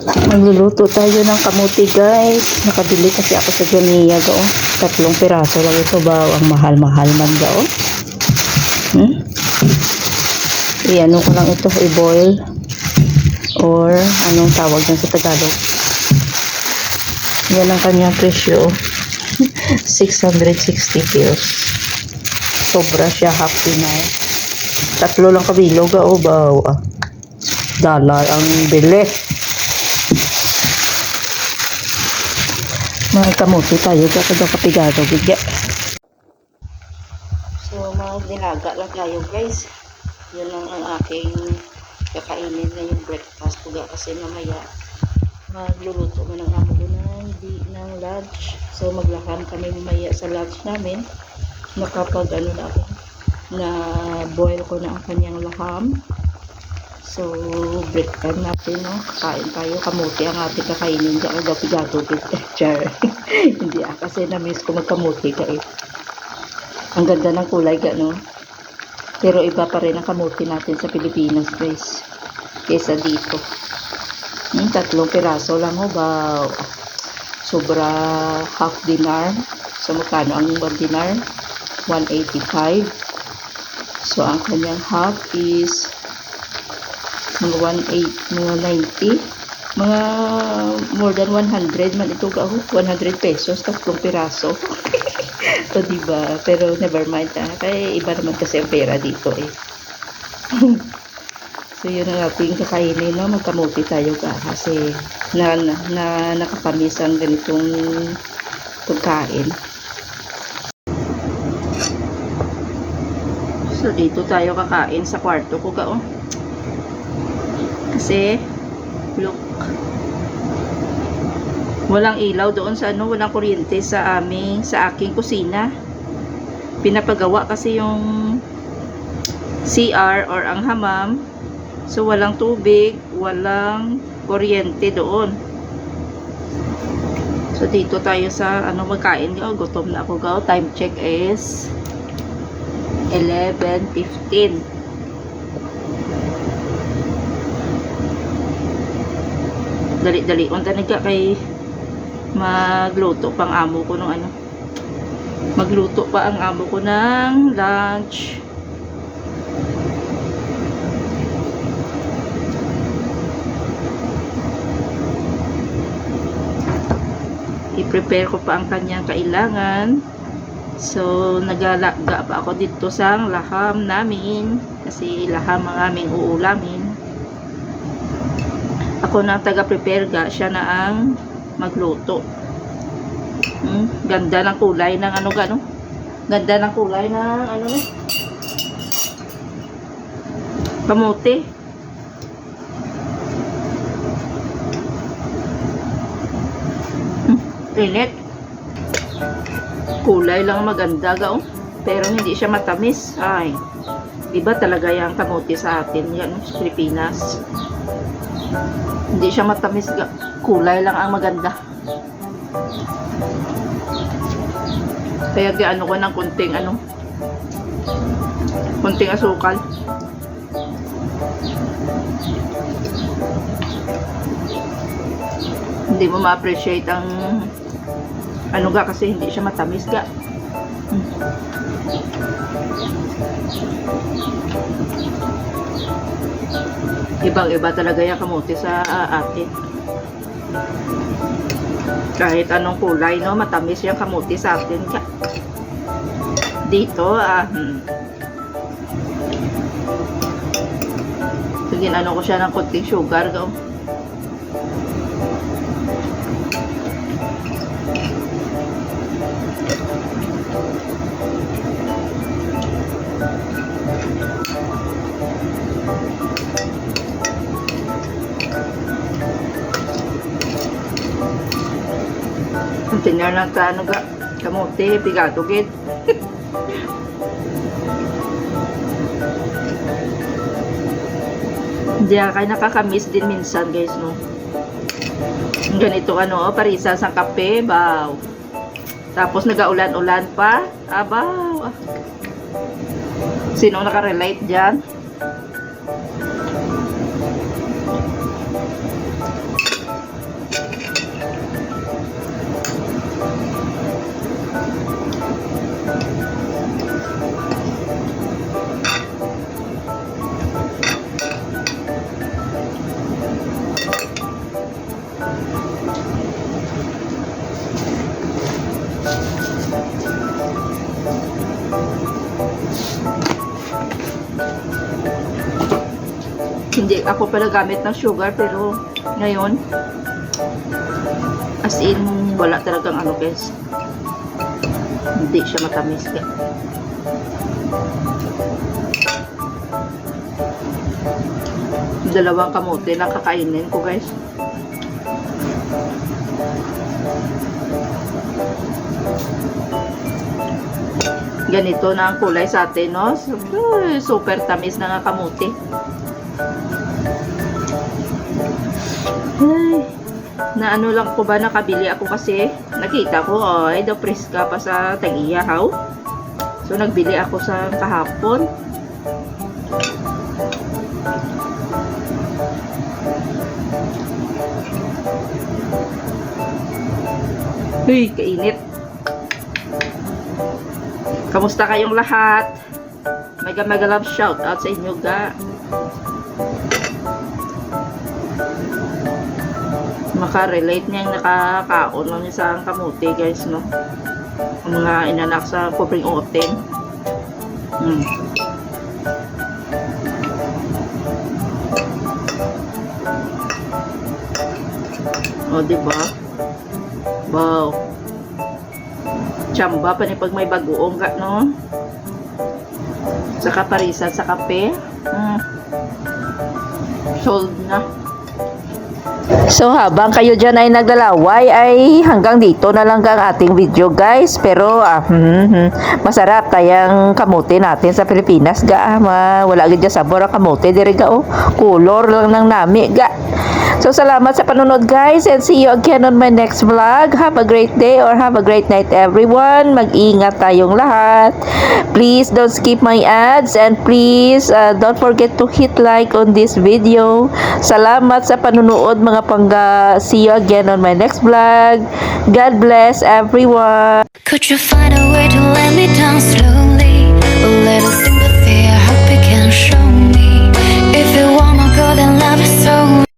Magluluto tayo ng kamuti guys. Nakabili kasi ako sa Jumia doon. 3 piraso lang ito ba? Ang mahal-mahal man doon. Iano ko lang ito, i-boil. Or anong tawag yan sa Tagalog. Yan ang kanyang presyo. 660 pills. Sobra siya, half dinar. 3 lang kabilog ba? Dollar ang bili. Mga kamuti tayo kada kapigado bigya. So magnilaga lang tayo guys. Yun lang ang aking kakainin na yung breakfast puga kasi mamaya magluluto mo ng amo ko ng lunch. So maglaham kami mamaya sa lunch namin. Nakapag na ako na boil ko na ang kanyang laham. So, break time natin, no? Kain tayo. Kamuti ang ating kakainin. Diyan ang gapigado. Char. Hindi kasi na-miss ko magkamuti ka eh. Ang ganda ng kulay ka, no? Pero iba pa rin ang kamuti natin sa Pilipinas, guys. Kesa dito. 3 piraso lang, oh. Wow. Sobra half dinar. So, magkano ang 1 dinar? 185. So, ang kanyang half is mga 90, mga more than 100 man ito ka, 100 pesos, 3 piraso. So, diba? Pero never mind, kaya iba naman kasi ang pera dito eh. So, yun ang ating kakainin, no? Magkamuti tayo ka kasi nakakamis ang ganitong pagkain. So, dito tayo kakain sa kwarto ko ka, oh. Kasi look, walang ilaw doon sa walang kuryente sa aking kusina. Pinapagawa kasi yung CR or ang hamam. So walang tubig, walang kuryente doon. So dito tayo sa magkain. Gutom na ako go. Time check is 11:15. Dali-dali unta nagka kay magluto pang amo ko ng magluto pa ang amo ko ng lunch. I-prepare ko pa ang kanyang kailangan. So nagalaga pa ako dito sa laham namin kasi laham ang aming uulamin. Ako na taga-prepare ga, siya na ang magluto. Ganda ng kulay ng Ganda ng kulay ng kamote. Init. Kulay lang maganda ga, pero hindi siya matamis. Ay, iba talaga yung kamote sa atin, yan sa Pilipinas. Hindi siya matamis, kulay lang ang maganda. Kaya gaano ko ng konting asukal. Hindi mo ma-appreciate ang kasi hindi siya matamis ga. Ibang-iba talaga yung kamote sa atin. Kahit anong kulay, no, matamis yung kamote sa atin. Dito, sige, ko siya ng konting sugar, go. Container lang sa kamote, pigado gid. Hindi kaya nakakamiss din minsan guys, no. Ganito parisa sa kape, baw. Tapos nagaulan-ulan pa, abaw. Sino nakarelate dyan? ako pala gamit ng sugar, pero ngayon, as in, wala talagang ano guys. Hindi siya matamis. Dalawang kamote lang kakainin ko guys. Ganito na ang kulay sa atin, no? Super tamis na nga kamote. Ay, na ano lang ko ba, nakabili ako kasi nakita ko, ay daw preska pa sa Tag-Ihaw. So nagbili ako sa kahapon. Uy, kainit. Kamusta kayong lahat? Mega love shout out sa inyo ga. Makarelate niya yung nakakaon ng isang kamote guys, no? Ang mga inanak sa pobreng oten. O, diba? Wow. Chamba pa ni pag may bagoong ka, no? Saka parisan sa kape. Sold na. So habang kayo dyan ay naglalaway, ay hanggang dito na lang ang ating video guys. Pero masarap tayang kamote natin sa Pilipinas ga. Wala gid sabor ang kamote diri ga, oh. Color lang ng nami ga. So salamat sa panonood guys, and see you again on my next vlog. Have a great day or have a great night everyone. Mag-ingat tayong lahat. Please don't skip my ads, and please don't forget to hit like on this video. Salamat sa panonood mga pangga. See you again on my next vlog. God bless everyone. Could you find a way to let me down slowly? A little sympathy, I hope you can show me. If you want my girl, then love is so